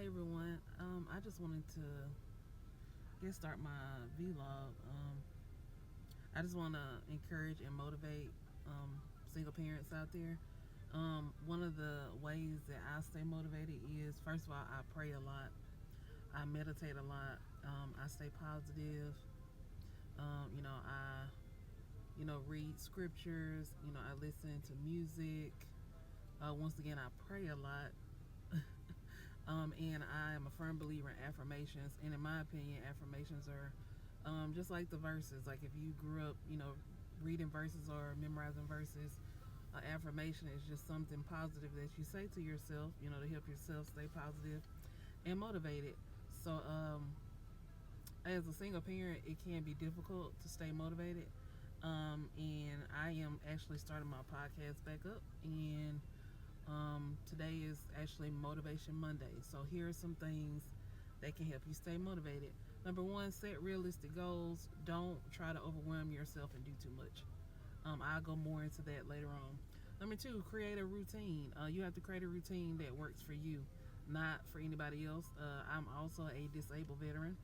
Hi everyone. I just wanted to get start my vlog. I just want to encourage and motivate single parents out there. One of the ways that I stay motivated is first of all I pray a lot. I meditate a lot. I stay positive. I read scriptures. I listen to music. Once again, I pray a lot. And I am a firm believer in affirmations. And in my opinion, affirmations are just like the verses. Like if you grew up, reading verses or memorizing verses, affirmation is just something positive that you say to yourself, to help yourself stay positive and motivated. So, as a single parent, it can be difficult to stay motivated. And I am actually starting my podcast back up, and today is actually Motivation Monday. So here are some things that can help you stay motivated. Number one, set realistic goals. Don't try to overwhelm yourself and do too much. I'll go more into that later on. Number two, create a routine. You have to create a routine that works for you, not for anybody else. I'm also a disabled veteran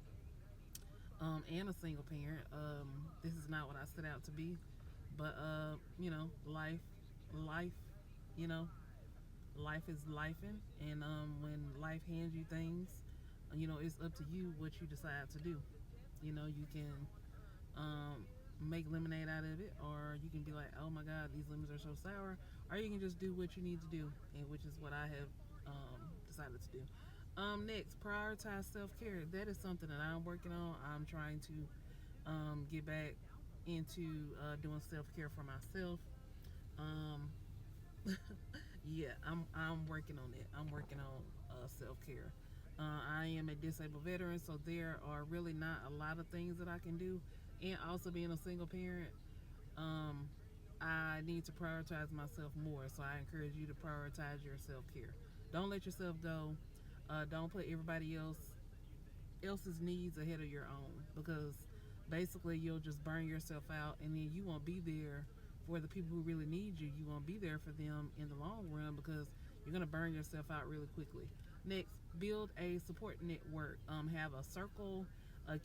and a single parent. This is not what I set out to be, but life, you know, life is lifing, and when life hands you things, it's up to you what you decide to do. You can make lemonade out of it, or you can be like, oh my god, these lemons are so sour, or you can just do what you need to do, and which is what I have decided to do. Next, prioritize self-care. That is something that I'm working on. I'm trying to get back into doing self-care for myself. um, yeah, I'm working on it. I'm working on self care. I am a disabled veteran, so there are really not a lot of things that I can do. And also being a single parent, um, I need to prioritize myself more. So I encourage you to prioritize your self care. Don't let yourself go. Don't put everybody else's needs ahead of your own, because basically you'll just burn yourself out, and then you won't be there for the people who really need you. You won't be there for them in the long run, because you're going to burn yourself out really quickly. Next, build a support network. Have a circle.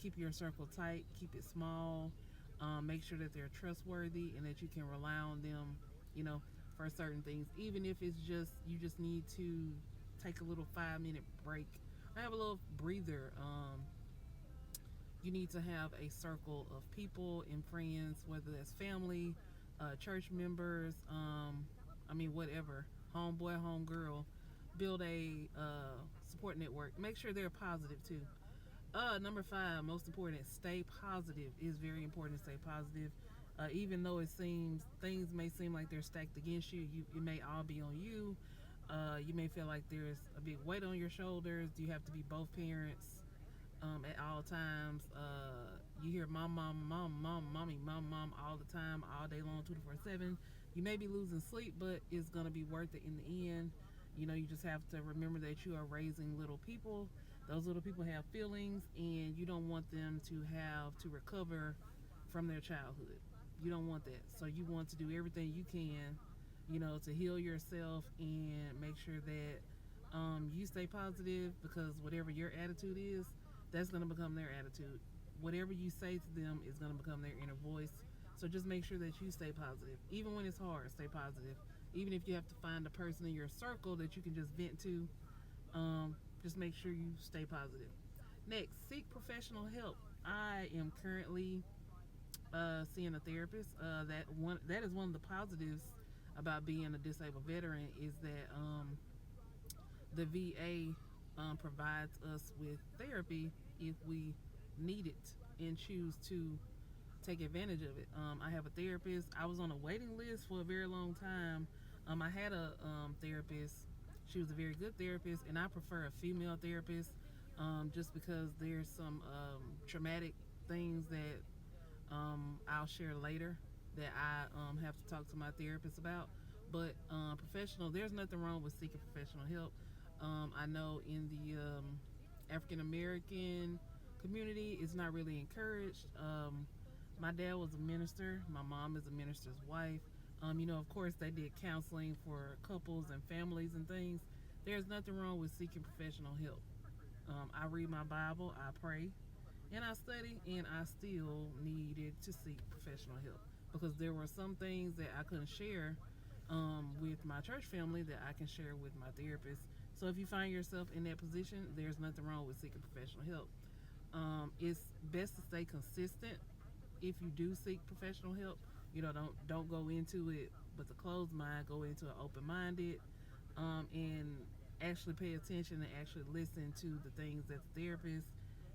Keep your circle tight, keep it small. Make sure that they're trustworthy and that you can rely on them, you know for certain things, even if it's just you just need to take a little 5-minute break. I have a little breather. You need to have a circle of people and friends, whether that's family, church members, whatever, homeboy, homegirl. Build a support network. Make sure they're positive too. Number five, most important, stay positive. It is very important to stay positive. Even though it seems things may seem like they're stacked against you, it may all be on you. You may feel like there's a big weight on your shoulders. You have to be both parents at all times. You hear mom all the time, all day long, 24/7. You may be losing sleep, but it's gonna be worth it in the end. You just have to remember that you are raising little people. Those little people have feelings, and you don't want them to have to recover from their childhood. You don't want that. So you want to do everything you can, to heal yourself and make sure that you stay positive, because whatever your attitude is, that's going to become their attitude. Whatever you say to them is going to become their inner voice. So just make sure that you stay positive. Even when it's hard, stay positive. Even if you have to find a person in your circle that you can just vent to, just make sure you stay positive. Next, seek professional help. I am currently seeing a therapist. That is one of the positives about being a disabled veteran, is that the VA provides us with therapy if we need it and choose to take advantage of it. I have a therapist. I was on a waiting list for a very long time. I had a therapist. She was a very good therapist, and I prefer a female therapist, just because there's some traumatic things that I'll share later that I have to talk to my therapist about. But professional, there's nothing wrong with seeking professional help. I know in the African American community, it's not really encouraged. My dad was a minister. My mom is a minister's wife. Of course, they did counseling for couples and families and things. There's nothing wrong with seeking professional help. I read my Bible, I pray, and I study, and I still needed to seek professional help because there were some things that I couldn't share with my church family that I can share with my therapist. So if you find yourself in that position, there's nothing wrong with seeking professional help. It's best to stay consistent if you do seek professional help. Don't go into it with a closed mind. Go into it open minded, and actually pay attention and actually listen to the things that the therapist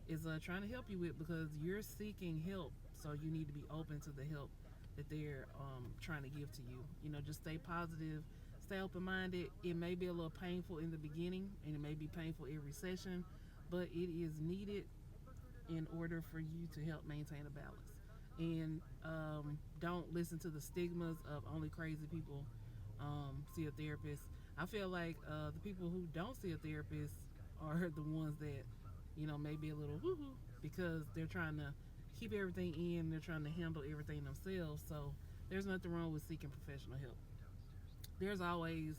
is trying to help you with because you're seeking help. So you need to be open to the help that they're trying to give to you. Just stay positive, stay open minded. It may be a little painful in the beginning, and it may be painful every session, but it is needed in order for you to help maintain a balance. And don't listen to the stigmas of only crazy people see a therapist. I feel like the people who don't see a therapist are the ones that, may be a little woohoo because they're trying to keep everything in, they're trying to handle everything themselves. So there's nothing wrong with seeking professional help. There's always,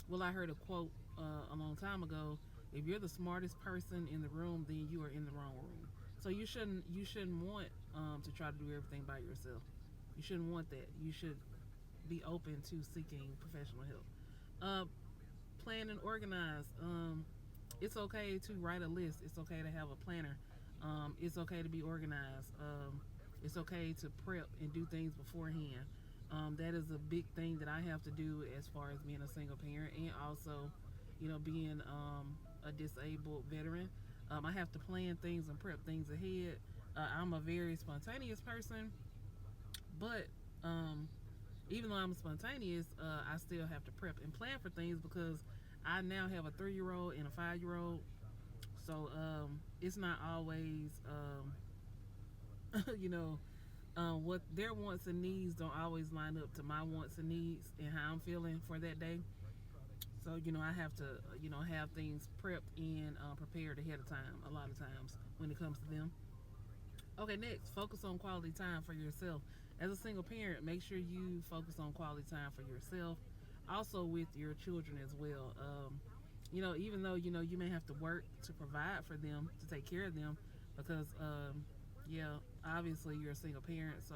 well, I heard a quote a long time ago. If you're the smartest person in the room, then you are in the wrong room. So you shouldn't want to try to do everything by yourself. You shouldn't want that. You should be open to seeking professional help. Uh, Plan and organize. It's okay to write a list. It's okay to have a planner. It's okay to be organized. It's okay to prep and do things beforehand. That is a big thing that I have to do as far as being a single parent and also, being a disabled veteran. I have to plan things and prep things ahead. I'm a very spontaneous person, but even though I'm spontaneous, I still have to prep and plan for things because I now have a 3-year old and a 5-year old. So it's not always, what their wants and needs don't always line up to my wants and needs and how I'm feeling for that day. So, I have to, have things prepped and prepared ahead of time a lot of times when it comes to them. Okay, next, focus on quality time for yourself. As a single parent, make sure you focus on quality time for yourself, also with your children as well. Even though you may have to work to provide for them, to take care of them, because yeah, obviously you're a single parent. So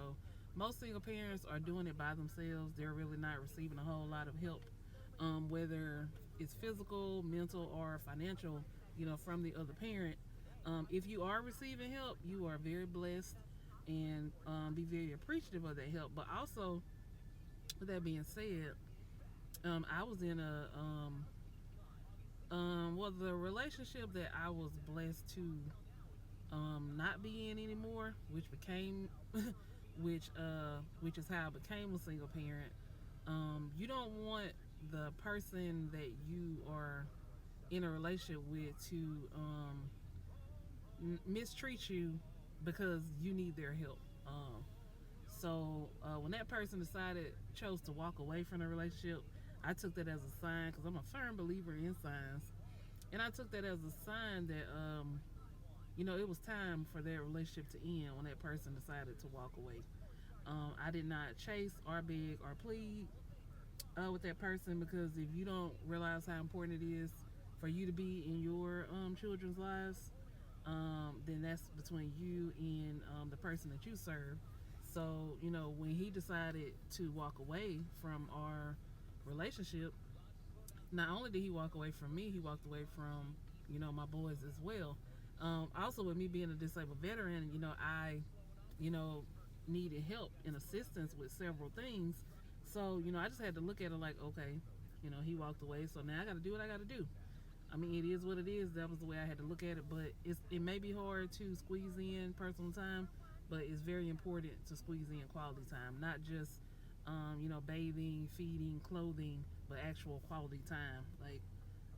most single parents are doing it by themselves. They're really not receiving a whole lot of help, whether it's physical, mental, or financial. From the other parent. If you are receiving help, you are very blessed and be very appreciative of that help. But also, with that being said, I was in well, the relationship that I was blessed to not be in anymore, which became, which is how I became a single parent. You don't want the person that you are in a relationship with to mistreat you because you need their help. So when that person chose to walk away from the relationship, I took that as a sign because I'm a firm believer in signs, and I took that as a sign that it was time for that relationship to end when that person decided to walk away. I did not chase or beg or plead with that person because if you don't realize how important it is for you to be in your children's lives, then that's between you and the person that you serve. So, when he decided to walk away from our relationship, not only did he walk away from me, he walked away from, my boys as well. Also, with me being a disabled veteran, I, you know, needed help and assistance with several things. So, I just had to look at it like, okay, he walked away, so now I got to do what I got to do. I mean, it is what it is. That was the way I had to look at it. But it may be hard to squeeze in personal time, but it's very important to squeeze in quality time, not just bathing, feeding, clothing, but actual quality time, like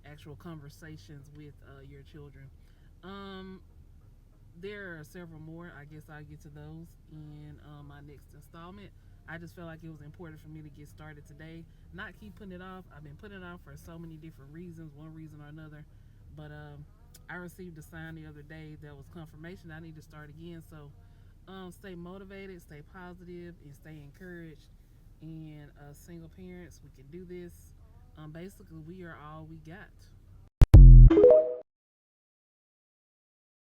actual conversations with your children. Um, there are several more. I guess I'll get to those in my next installment. I just felt like it was important for me to get started today, not keep putting it off. I've been putting it off for so many different reasons, one reason or another. But I received a sign the other day that was confirmation I need to start again. So stay motivated, stay positive, and stay encouraged. And single parents, we can do this. Basically, we are all we got.